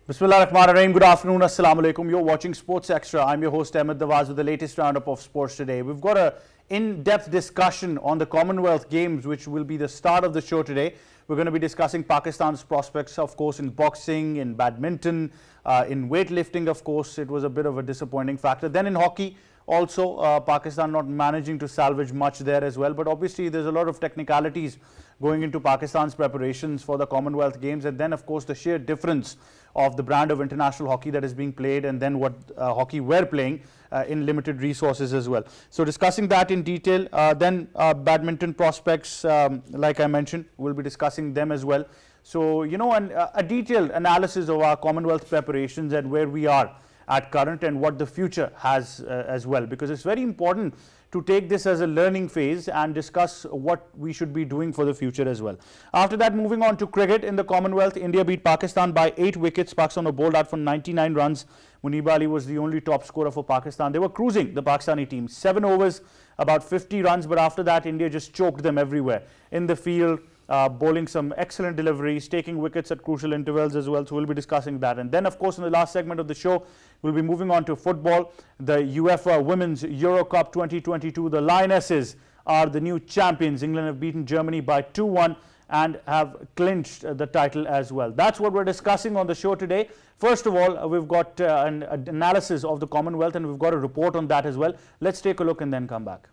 Bismillahirrahmanirrahim. Good afternoon. Assalamu alaikum. You're watching Sports Extra. I'm your host Ahmed Dawaz with the latest roundup of sports today. We've got an in-depth discussion on the Commonwealth Games, which will be the start of the show today. We're going to be discussing Pakistan's prospects, of course, in boxing, in badminton, in weightlifting, of course. It was a bit of a disappointing factor. Then in hockey, also Pakistan not managing to salvage much there as well. But obviously, there's a lot of technicalities going into Pakistan's preparations for the Commonwealth Games. And then, of course, the sheer difference of the brand of international hockey that is being played and then what hockey we're playing in limited resources as well. So discussing that in detail, then badminton prospects, like I mentioned, we'll be discussing them as well. So, you know, a detailed analysis of our Commonwealth preparations and where we are at current and what the future has as well, because it's very important to take this as a learning phase and discuss what we should be doing for the future as well. After that, moving on to cricket in the Commonwealth, India beat Pakistan by 8 wickets. Pakistan were bowled out for 99 runs. Munib Ali was the only top scorer for Pakistan. They were cruising, the Pakistani team. 7 overs, about 50 runs, but after that, India just choked them everywhere. In the field, bowling some excellent deliveries, taking wickets at crucial intervals as well. So we'll be discussing that. And then, of course, in the last segment of the show, we'll be moving on to football. The UEFA Women's Euro Cup 2022. The Lionesses are the new champions. England have beaten Germany by 2-1 and have clinched the title as well. That's what we're discussing on the show today. First of all, we've got an analysis of the Commonwealth and we've got a report on that as well. Let's take a look and then come back.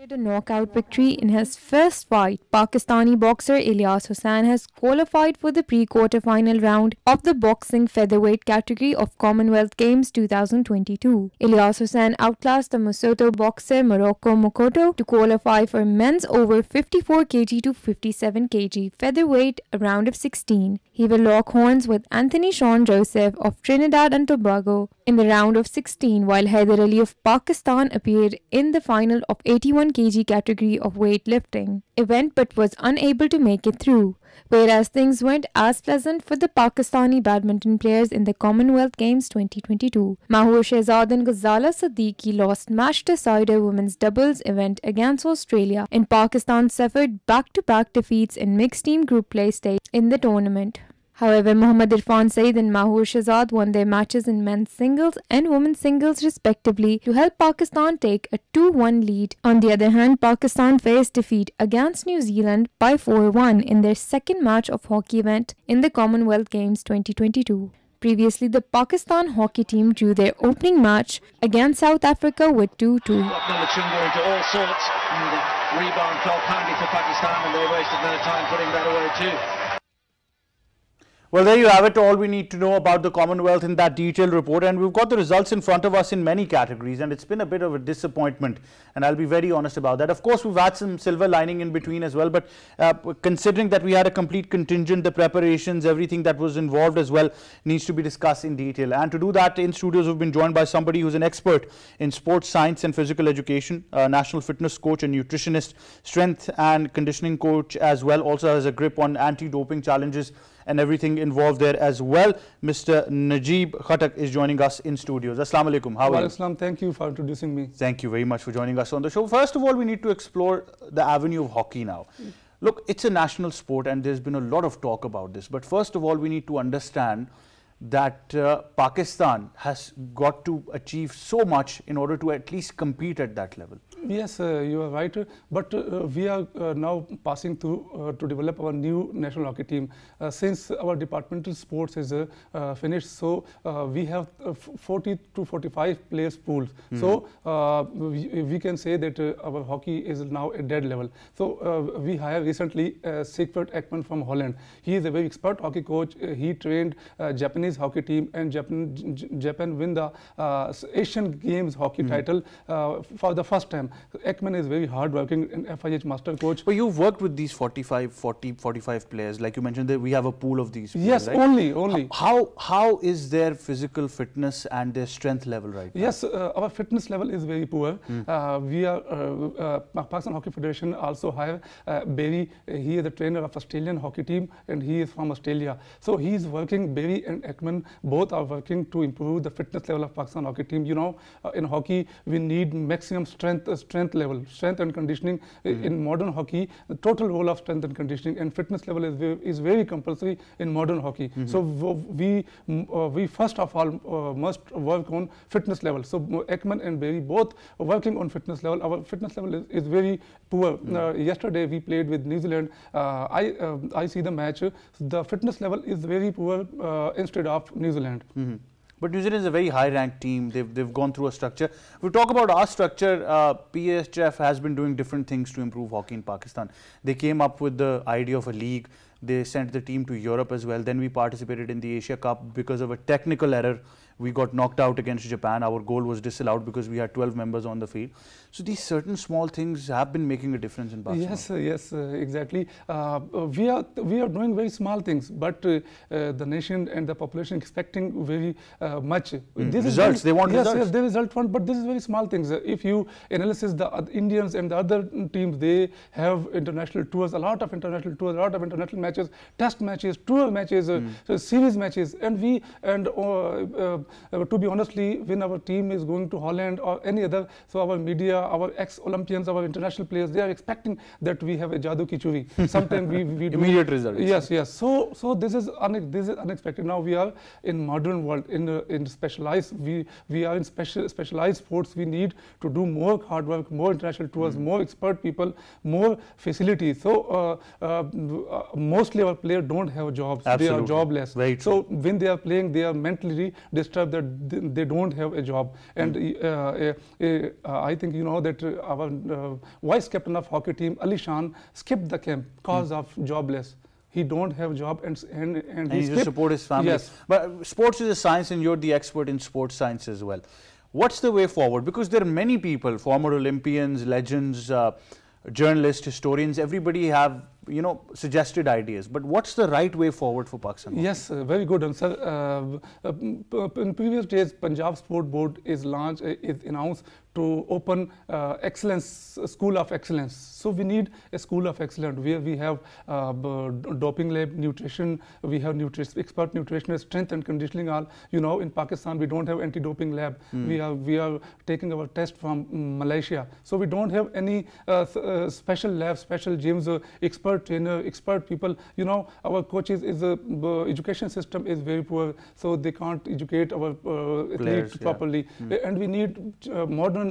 A knockout victory in his first fight, Pakistani boxer ILYAS Hussain has qualified for the pre-quarter-final round of the boxing featherweight category of Commonwealth Games 2022. ILYAS Hussain outclassed the Musoto boxer Morocco Mokoto to qualify for men's over 54 kg to 57 kg featherweight round of 16. He will lock horns with Anthony Sean Joseph of Trinidad and Tobago in the round of 16, while Haider Ali of Pakistan appeared in the final of 81 kg category of weightlifting event but was unable to make it through, whereas things weren't as pleasant for the Pakistani badminton players in the Commonwealth Games 2022. Mahur Shehzad and Ghazala Siddiqui lost match-decider women's doubles event against Australia, and Pakistan suffered back-to-back defeats in mixed team group play stage in the tournament. However, Mohammad Irfan Saeed and Mahur Shehzad won their matches in men's singles and women's singles respectively to help Pakistan take a 2-1 lead. On the other hand, Pakistan faced defeat against New Zealand by 4-1 in their second match of hockey event in the Commonwealth Games 2022. Previously, the Pakistan hockey team drew their opening match against South Africa with 2-2. Into all sorts, and the rebound felt handy for Pakistan, and they wasted no time putting that away too. Well, there you have it, all we need to know about the Commonwealth in that detailed report, and we've got the results in front of us in many categories, and it's been a bit of a disappointment, and I'll be very honest about that. Of course, we've had some silver lining in between as well, but considering that we had a complete contingent, the preparations, everything that was involved as well needs to be discussed in detail. And to do that, in studios we've been joined by somebody who's an expert in sports science and physical education, a national fitness coach, a nutritionist, strength and conditioning coach as well, also has a grip on anti-doping challenges and everything involved there as well. Mr. Najib Khattak is joining us in studios. Assalamu alaikum. How are you? Assalam. Thank you for introducing me. Thank you very much for joining us on the show. First of all, we need to explore the avenue of hockey now. Look, it's a national sport and there's been a lot of talk about this. But first of all, we need to understand that Pakistan has got to achieve so much in order to at least compete at that level. Yes, you are right. But we are now passing through to develop our new national hockey team. Since our departmental sports is finished, so we have 40 to 45 players pooled. So we can say that our hockey is now at dead level. So we hired recently Sigfrid Ekman from Holland. He is a very expert hockey coach. He trained Japanese hockey team, and Japan win the Asian Games hockey title for the first time. Ekman is very hard-working and FIH master coach. But you've worked with these 45 players, like you mentioned that we have a pool of these players, yes, right? only. How is their physical fitness and their strength level right now? Yes, our fitness level is very poor. We are Pakistan Hockey Federation also have Barry. He is the trainer of Australian hockey team and he is from Australia. So he is working very and Ekman, both are working to improve the fitness level of Pakistan hockey team. You know, in hockey, we need maximum strength and conditioning. In modern hockey, the total role of strength and conditioning and fitness level is very compulsory in modern hockey. So we first of all must work on fitness level. So Ekman and Berry both are working on fitness level. Our fitness level is very poor. Yesterday we played with New Zealand. I see the match. The fitness level is very poor instead of New Zealand. But New Zealand is a very high-ranked team. They've gone through a structure. If we talk about our structure, PSHF has been doing different things to improve hockey in Pakistan. They came up with the idea of a league. They sent the team to Europe as well. Then we participated in the Asia Cup. Because of a technical error, we got knocked out against Japan. Our goal was disallowed because we had 12 members on the field. So these certain small things have been making a difference in Pakistan. Yes, exactly. We are doing very small things, but the nation and the population expecting very much. Results, they want results. Yes, the result want, but this is very small things. If you analyze the Indians and the other teams, they have international tours, a lot of international tours, a lot of international matches, test matches, tour matches, series matches, and to be honestly, when our team is going to Holland or any other, so our media, our ex-Olympians, our international players, they are expecting that we have a jadoo ki churi. Sometimes we do immediate results. Yes. So this is unexpected. Now we are in modern world, in specialized. We are in specialized sports. We need to do more hard work, more international tours, more expert people, more facilities. So mostly our players don't have jobs. Absolutely. They are jobless. Very true. So when they are playing, they are mentally disturbed that they don't have a job. And I think you know that our vice captain of hockey team, Ali Shan, skipped the camp because of jobless. He don't have job and he just support his family. Yes. But sports is a science and you're the expert in sports science as well. What's the way forward? Because there are many people, former Olympians, legends, journalists, historians, everybody have, you know, suggested ideas. But what's the right way forward for Pakistan? Yes, very good answer. In previous days, Punjab Sport Board is announced to open School of Excellence. So we need a School of Excellence where we have doping lab, nutrition, we have expert nutritionist, strength and conditioning. All you know, in Pakistan we don't have anti-doping lab. We are taking our test from Malaysia. So we don't have any special labs, special gyms, expert trainer, expert people. You know, our coaches education system is very poor, so they can't educate our athletes properly. And we need modern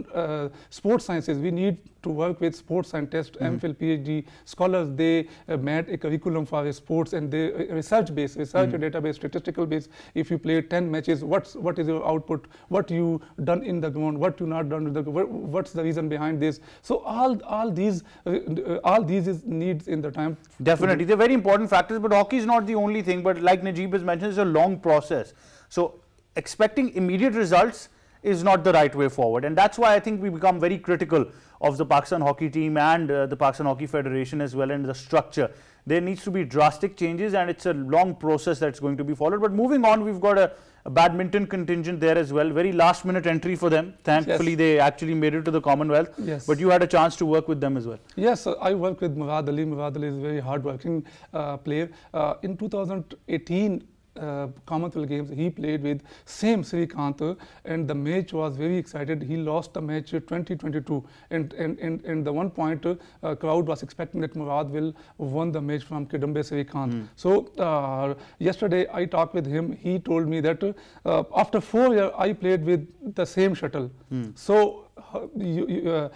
sports sciences. We need to work with sports scientists, MPhil, PhD scholars. They made a curriculum for sports and they research database, statistical base. If you play 10 matches, what is your output? What you done in the ground? What you not done in the ground? What's the reason behind this? So all these is needs in the time. Definitely, they're very important factors. But hockey is not the only thing. But like Najib has mentioned, it's a long process. So expecting immediate results is not the right way forward, and that's why I think we become very critical of the Pakistan hockey team and the Pakistan Hockey Federation as well, and the structure. There needs to be drastic changes, and it's a long process that's going to be followed. But moving on, we've got a badminton contingent there as well. Very last minute entry for them. Thankfully, they actually made it to the Commonwealth. Yes. But you had a chance to work with them as well. Yes, I worked with Murad Ali. Murad Ali is a very hard-working player. In 2018, Commonwealth Games, he played with same Srikanth, and the match was very excited. He lost the match 2022, and the 1 point crowd was expecting that Murad will won the match from Kidambe Srikanth. So yesterday I talked with him. He told me that after 4 years I played with the same shuttle. So you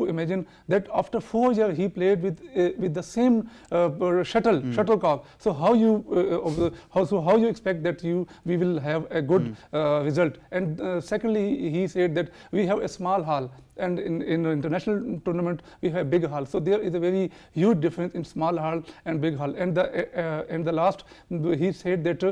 imagine that after 4 years he played with the same shuttlecock. So how you expect that we will have a good result? And secondly, he said that we have a small hall, and in an international tournament we have a big hall. So there is a very huge difference in small hall and big hall. And the last, he said that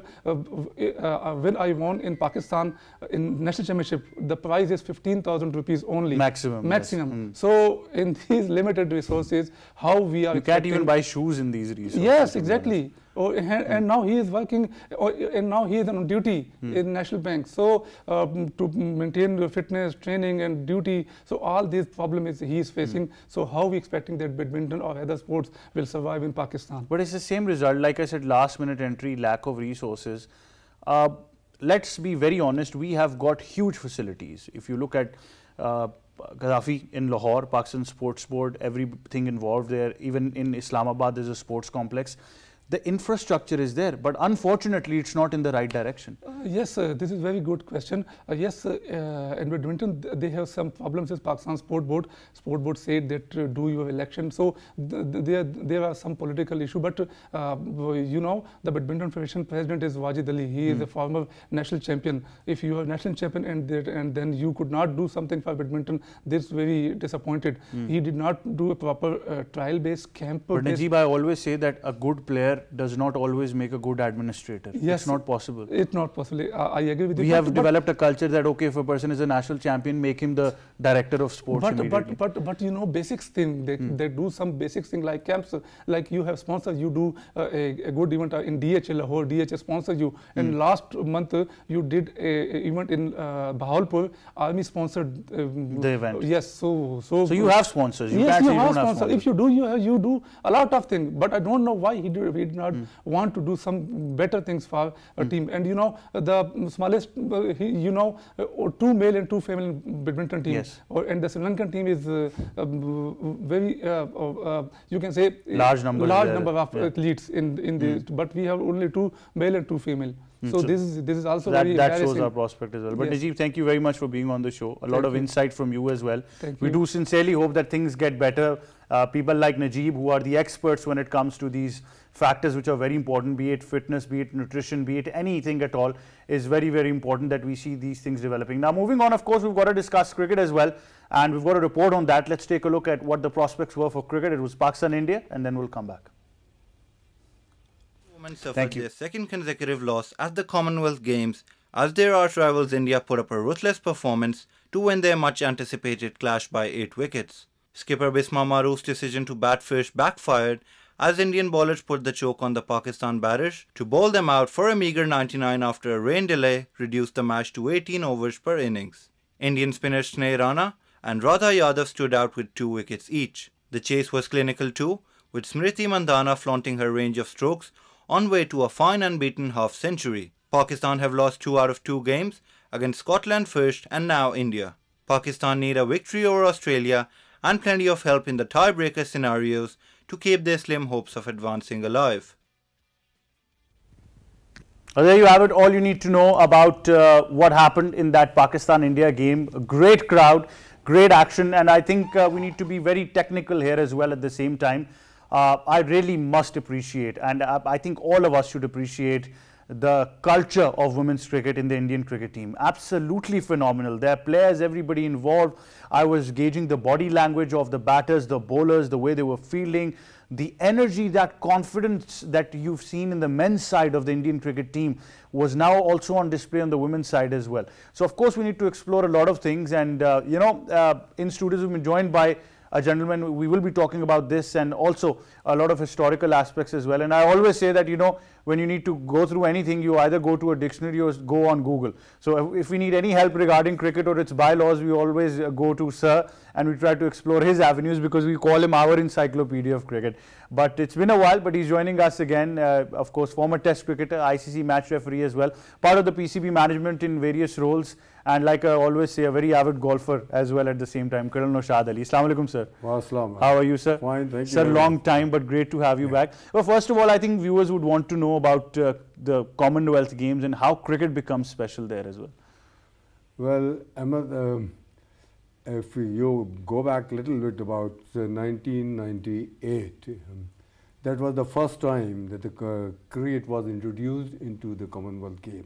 when I won in Pakistan in national championship, the prize is 15,000 rupees only. Maximum. Yes. So in these limited resources, how we are you can't even buy shoes in these resources. Yes, exactly. And now he is working, and now he is on duty in National Bank. So to maintain the fitness, training and duty, so all these problems he is facing. So how are we expecting that badminton or other sports will survive in Pakistan? But it's the same result, like I said, last minute entry, lack of resources. Let's be very honest, we have got huge facilities. If you look at Gaddafi in Lahore, Pakistan Sports Board, everything involved there. Even in Islamabad, there's a sports complex. The infrastructure is there, but unfortunately, it's not in the right direction. Yes, this is a very good question. Yes, in badminton, they have some problems with Pakistan Sport Board. Sport Board said that do your election. So there are some political issue. But you know, the Badminton Federation president is Wajid Ali. He is a former national champion. If you are national champion and then you could not do something for badminton, this is very disappointed. He did not do a proper trial-based camp. But Najib, I always say that a good player does not always make a good administrator. Yes, it's not possible. It's not possible. I agree with you. We have developed a culture that, okay, if a person is a national champion, make him the director of sports immediately. But you know, basics thing, they do some basics thing like camps, like you have sponsors, you do a good event in DH Lahore, DH sponsors you. And last month, you did a event in Bahawalpur, Army sponsored the event. Yes, so you have sponsors. You yes, can't you say have you don't have sponsors. If you do, you do a lot of things. But I don't know why he did not want to do some better things for a team. And you know, the smallest, you know, 2 male and 2 female badminton team. Yes. And the Sri Lankan team is very, you can say, large number of athletes in this. But we have only 2 male and 2 female. So this is also very that shows our prospect as well. But yes. Najib, thank you very much for being on the show. A lot of insight from you as well. We do sincerely hope that things get better. People like Najib, who are the experts when it comes to these factors which are very important, be it fitness, be it nutrition, be it anything at all, is very, very important that we see these things developing. Now, moving on, of course, we've got to discuss cricket as well. And we've got a report on that. Let's take a look at what the prospects were for cricket. It was Pakistan-India, and then we'll come back. Women suffered their second consecutive loss at the Commonwealth Games as their arch rivals India put up a ruthless performance to win their much-anticipated clash by 8 wickets. Skipper Bisma Maru's decision to bat first backfired as Indian bowlers put the choke on the Pakistan batters to bowl them out for a meagre 99 after a rain delay reduced the match to 18 overs per innings. Indian spinners Sneh Rana and Radha Yadav stood out with 2 wickets each. The chase was clinical too, with Smriti Mandhana flaunting her range of strokes on way to a fine unbeaten half-century. Pakistan have lost 2 out of 2 games against Scotland first and now India. Pakistan need a victory over Australia and plenty of help in the tiebreaker scenarios to keep their slim hopes of advancing alive. Well, there you have it, all you need to know about what happened in that Pakistan-India game. A great crowd, great action, and I think we need to be very technical here as well at the same time. I really must appreciate, and I think all of us should appreciate, the culture of women's cricket in the Indian cricket team. Absolutely phenomenal. There are players, everybody involved. I was gauging the body language of the batters, the bowlers, the way they were fielding, the energy, that confidence that you've seen in the men's side of the Indian cricket team was now also on display on the women's side as well. So of course we need to explore a lot of things, and you know, in studios we've been joined by a gentleman. We will be talking about this and also a lot of historical aspects as well. And I always say that, you know, when you need to go through anything, you either go to a dictionary or go on Google. So if we need any help regarding cricket or its bylaws, we always go to Sir, and we try to explore his avenues because we call him our encyclopedia of cricket. But it's been a while, but he's joining us again. Of course, former Test cricketer, ICC match referee as well, part of the PCB management in various roles, and like I always say, a very avid golfer as well at the same time. Colonel Noshad Ali. Assalamu alaikum, sir. How are you, sir? Fine, thank you. Sir, long time, but great to have you back. Well, first of all, I think viewers would want to know about the Commonwealth Games and how cricket becomes special there as well. Well, Ahmed, if you go back a little bit about 1998, that was the first time that the cricket was introduced into the Commonwealth Games.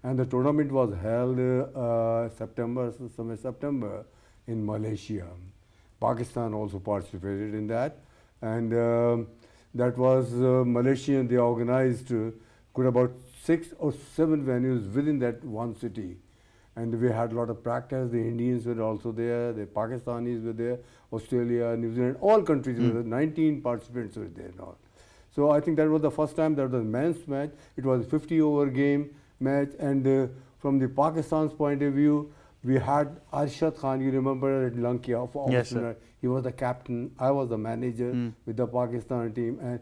And the tournament was held September in Malaysia. Pakistan also participated in that. And that was Malaysian, they organized could about 6 or 7 venues within that one city. And we had a lot of practice. The Indians were also there, the Pakistanis were there, Australia, New Zealand, all countries were there, 19 participants were there and all. So I think that was the first time that was a men's match. It was a 50-over game match, and from the Pakistan's point of view, we had Arshad Khan, you remember at Lankia. Yes, sir. He was the captain, I was the manager with the Pakistan team, and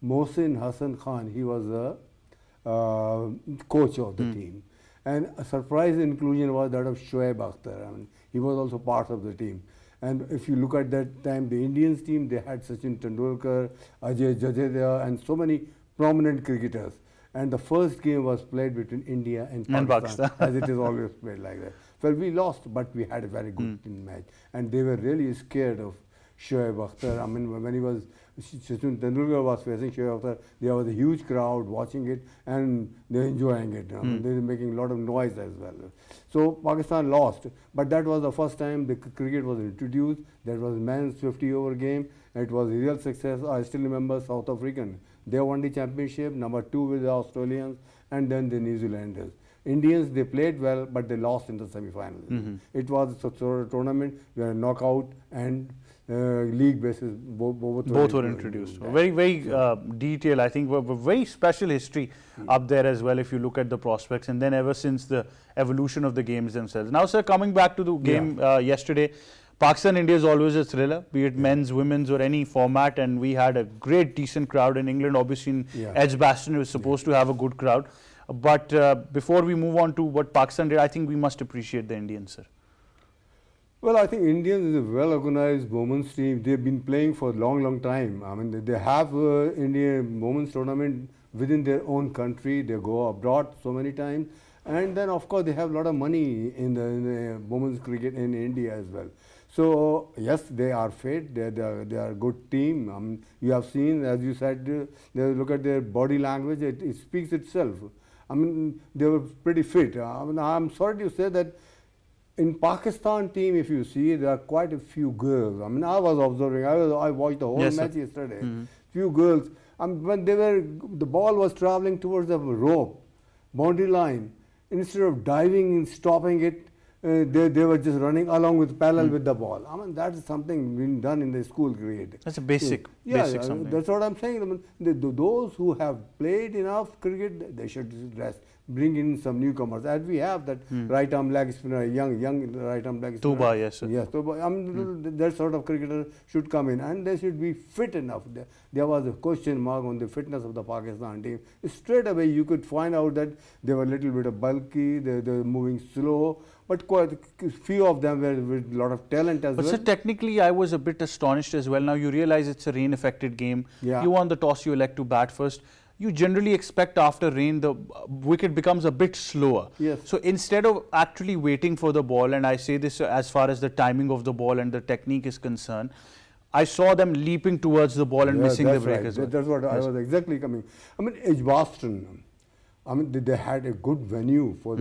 Mohsin Hassan Khan, he was the coach of the team. And a surprise inclusion was that of Shoaib Akhtar. I mean, he was also part of the team. And if you look at that time, the Indians team, they had Sachin Tendulkar, Ajay Jadeja, and so many prominent cricketers. And the first game was played between India and Pakistan. As it is always played like that. Well, we lost, but we had a very good match. And they were really scared of Shoaib Akhtar. I mean, when he was, Sachin Tendulkar was facing Shoaib Akhtar, there was a huge crowd watching it, and they're enjoying it. I mean, they're making a lot of noise as well. So Pakistan lost, but that was the first time the cricket was introduced. That was men's 50-over game. It was a real success. I still remember South African. They won the championship, number 2 with the Australians, and then the New Zealanders. Indians, they played well, but they lost in the semi-finals. It was a sort of tournament where knockout and league basis both were introduced. Very, very detailed. I think a very special history up there as well if you look at the prospects, and then ever since the evolution of the games themselves. Now, sir, coming back to the game yesterday, Pakistan-India is always a thriller, be it men's, women's or any format, and we had a great decent crowd in England. Obviously in Edgbaston was supposed to have a good crowd. But before we move on to what Pakistan did, I think we must appreciate the Indians, sir. Well, I think Indians is a well-organized women's team. They've been playing for a long, long time. I mean, they have Indian women's tournament within their own country. They go abroad so many times. And then, of course, they have a lot of money in the women's cricket in India as well. So, yes, they are fit. They are a good team. You have seen, as you said, look at their body language. It speaks itself. I mean, they were pretty fit. I mean, I'm sorry to say that in Pakistan team, if you see, there are quite a few girls. I mean, I was observing. I watched the whole match yesterday. Few girls. When the ball was traveling towards the rope, boundary line, instead of diving and stopping it, they were just running along with parallel with the ball. I mean, that is something being done in the school cricket. That's a basic, basic something. That's what I'm saying. I mean, those who have played enough cricket, they should rest. Bring in some newcomers, as we have that right-arm leg spinner, young right-arm leg spinner. Tuba, yes, sir. Yes, Tuba. I mean, that sort of cricketer should come in, and they should be fit enough. There was a question mark on the fitness of the Pakistan team. Straight away, you could find out that they were a little bit bulky, they were moving slow, but quite a few of them were with a lot of talent as well. But sir, technically, I was a bit astonished as well. Now, you realize it's a rain-affected game. You won the toss, you elect to bat first. You generally expect after rain, the wicket becomes a bit slower. Yes. So instead of actually waiting for the ball, and I say this as far as the timing of the ball and the technique is concerned, I saw them leaping towards the ball and missing the break as well. That's what I was exactly coming. I mean, Edgbaston, I mean, they had a good venue for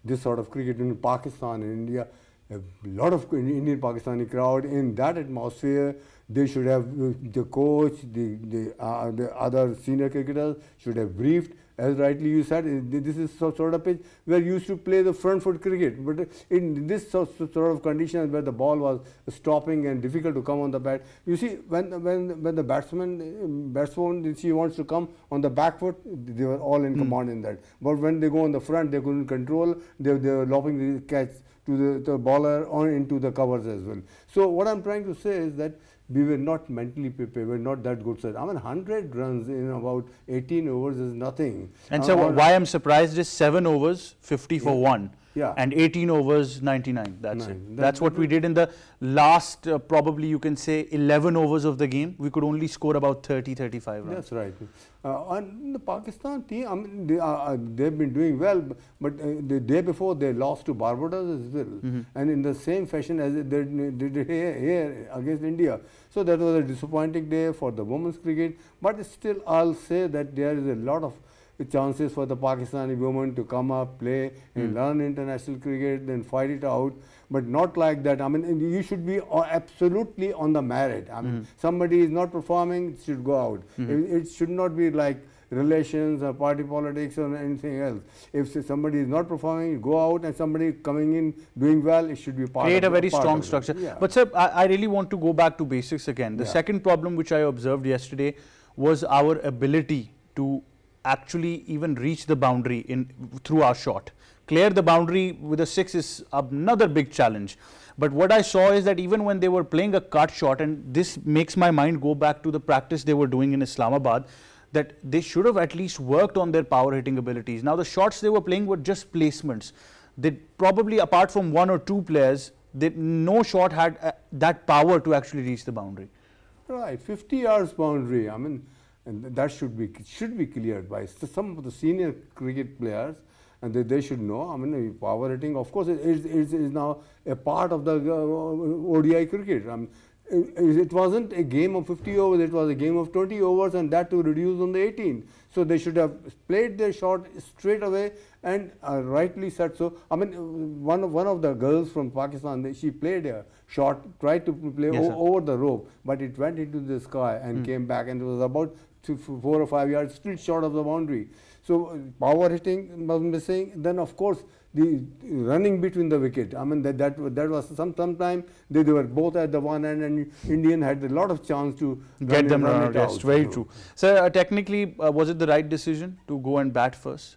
this sort of cricket in Pakistan and India. A lot of Indian Pakistani crowd in that atmosphere. They should have the coach, the other senior cricketers should have briefed. As rightly you said, this is sort of pitch where you used to play the front foot cricket. But in this sort of conditions where the ball was stopping and difficult to come on the bat, you see when the batsman she wants to come on the back foot, they were all in command in that. But when they go on the front, they couldn't control. They were lobbing the catch to the bowler or into the covers as well. So what I'm trying to say is that we were not mentally prepared, we were not that good side. I mean, 100 runs in about 18 overs is nothing. And so why I'm surprised is 7 overs, 50 for 1. And 18 overs, 99. That's it. That's what we did in the last, probably you can say, 11 overs of the game. We could only score about 30, 35 runs. That's right. And the Pakistan team, I mean, they've been doing well, but the day before they lost to Barbados as well. And in the same fashion as they did here against India. So that was a disappointing day for the women's cricket. But still, I'll say that there is a lot of chances for the Pakistani women to come up, play and learn international cricket, then fight it out, but not like that. I mean, you should be absolutely on the merit. I mean, somebody is not performing, it should go out. It should not be like relations or party politics or anything else. If somebody is not performing, go out, and somebody coming in doing well, it should be part Create of a very strong structure. But sir, I really want to go back to basics again. The second problem which I observed yesterday was our ability to actually even reach the boundary through our shot. Clear the boundary with a 6 is another big challenge. But what I saw is that even when they were playing a cut shot, and this makes my mind go back to the practice they were doing in Islamabad, that they should have at least worked on their power hitting abilities. Now the shots they were playing were just placements. They probably, apart from 1 or 2 players, no shot had that power to actually reach the boundary. Right, 50 yards boundary. I mean, and that should be cleared by some of the senior cricket players, and they should know. I mean, power hitting, of course, is now a part of the ODI cricket. I mean, it wasn't a game of 50 overs, it was a game of 20 overs, and that to reduce on the 18. So they should have played their shot straight away and rightly said so. I mean, one of the girls from Pakistan, she played a shot, tried to play over the rope, but it went into the sky and came back, and it was about 4 or 5 yards still short of the boundary. So power hitting was missing. Then of course the running between the wicket. I mean that was sometime they were both at the one end, and Indian had a lot of chance to get them around. Yes, very true. So technically, was it the right decision to go and bat first?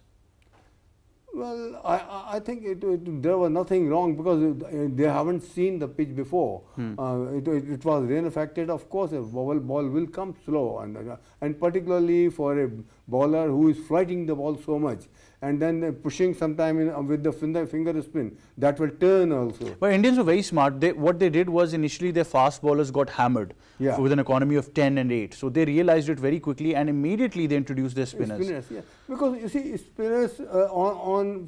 Well, I think there was nothing wrong, because they haven't seen the pitch before. It was rain affected. Of course, a ball will come slow, and particularly for a bowler who is flighting the ball so much, and then pushing sometime with the finger spin, that will turn also. But Indians were very smart. What they did was initially their fast bowlers got hammered with an economy of 10 and 8. So they realized it very quickly, and immediately they introduced their spinners. Yeah. Because you see, spinners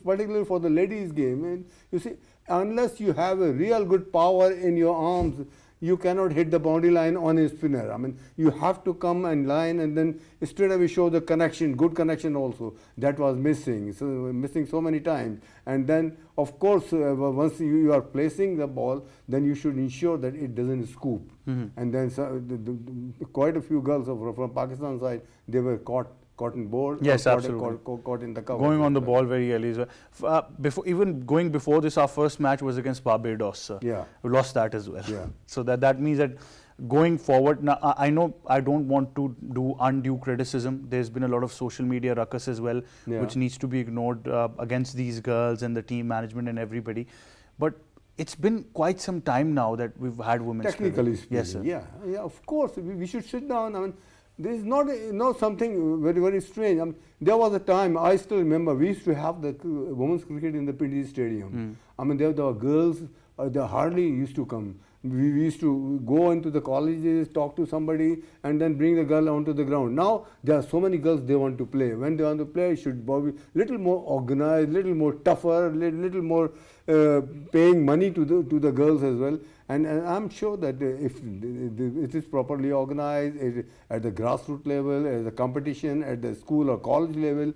particularly for the ladies game, and you see, unless you have a real good power in your arms, you cannot hit the boundary line on a spinner. I mean, you have to come and line and then straight away show the connection, good connection also. That was missing, so many times. And then, of course, once you are placing the ball, then you should ensure that it doesn't scoop. And then quite a few girls from Pakistan side, they were caught in board. Yes, absolutely. Caught in the cover. Going on the ball very early. So, before this, our first match was against Barbados. Yeah. We lost that as well. Yeah. So that means that going forward, now I know I don't want to do undue criticism. There's been a lot of social media ruckus as well, which needs to be ignored against these girls and the team management and everybody. But it's been quite some time now that we've had women's technically speaking. Yes, sir. Yeah, of course. We should sit down. I mean, this is not something very, very strange. I mean, there was a time, I still remember, we used to have the women's cricket in the Pindi Stadium. I mean, there were girls, they hardly used to come. We used to go into the colleges, talk to somebody, and then bring the girl onto the ground. Now, there are so many girls they want to play. When they want to play, it should be little more organized, little more tougher, little more paying money to the girls as well. And I'm sure that if it is properly organized at the grassroots level, at the competition, at the school or college level,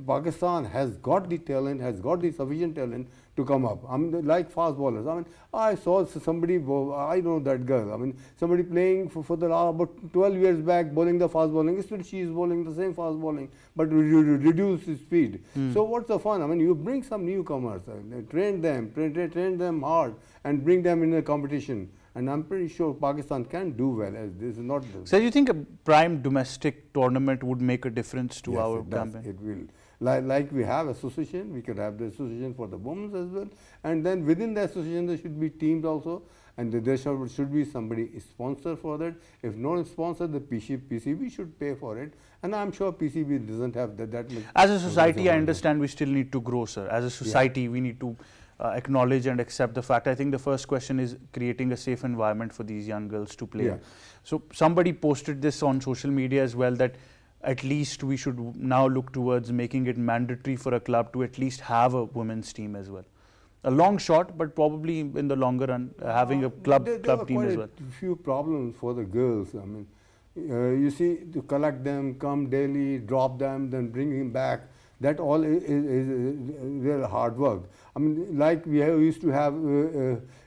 Pakistan has got the talent, has got the sufficient talent to come up. I mean, like fast bowlers. I mean, I saw somebody, I know that girl. I mean, somebody playing for the about 12 years back, bowling the fast bowling. Still, she is bowling the same fast bowling, but reduce the speed. So what's the fun? I mean, you bring some newcomers, train them hard, and bring them in a competition. And I'm pretty sure Pakistan can do well. As this is not. So you think a prime domestic tournament would make a difference to our campaign? It will. Like we have association, we could have the association for the women as well. And then within the association, there should be teams also. And there should be somebody sponsor for that. If not sponsor, the PCB should pay for it. And I'm sure PCB doesn't have that much. As a society, I understand we still need to grow, sir. As a society, we need to acknowledge and accept the fact. I think the first question is creating a safe environment for these young girls to play. So somebody posted this on social media as well, that at least we should now look towards making it mandatory for a club to at least have a women's team as well. A long shot, but probably in the longer run, having a club team as well. There are few problems for the girls. I mean, you see, to collect them, come daily, drop them, then bring him back. That all is real hard work. I mean, like we used to have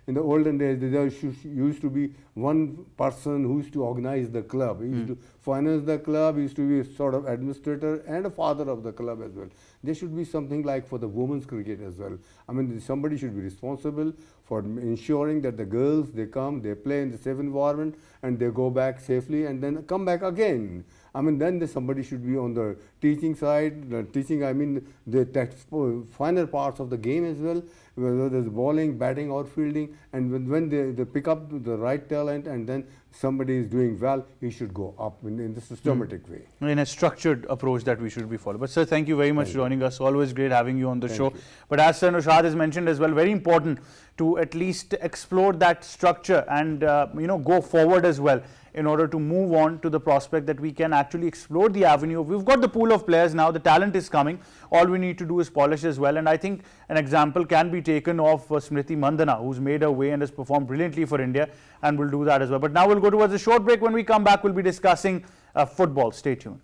in the olden days, there used to be one person who used to organize the club. He used to finance the club, he used to be a sort of administrator and a father of the club as well. There should be something like for the women's cricket as well. I mean, somebody should be responsible for ensuring that the girls, they come, they play in the safe environment and they go back safely and then come back again. I mean, then somebody should be on the teaching side, I mean, the finer parts of the game as well, whether there's bowling, batting or fielding, and when they pick up the right talent and then somebody is doing well, he should go up in the systematic way. In a structured approach that we should be following. But sir, thank you very much for joining us. Always great having you on the show. But as Sir Naushad has mentioned as well, very important to at least explore that structure and go forward as well, in order to move on to the prospect that we can actually explore the avenue. We've got the pool of players now, the talent is coming, all we need to do is polish as well. And I think an example can be taken of Smriti Mandhana, who's made her way and has performed brilliantly for India, and will do that as well. But now we'll go towards a short break. When we come back, we'll be discussing football. Stay tuned.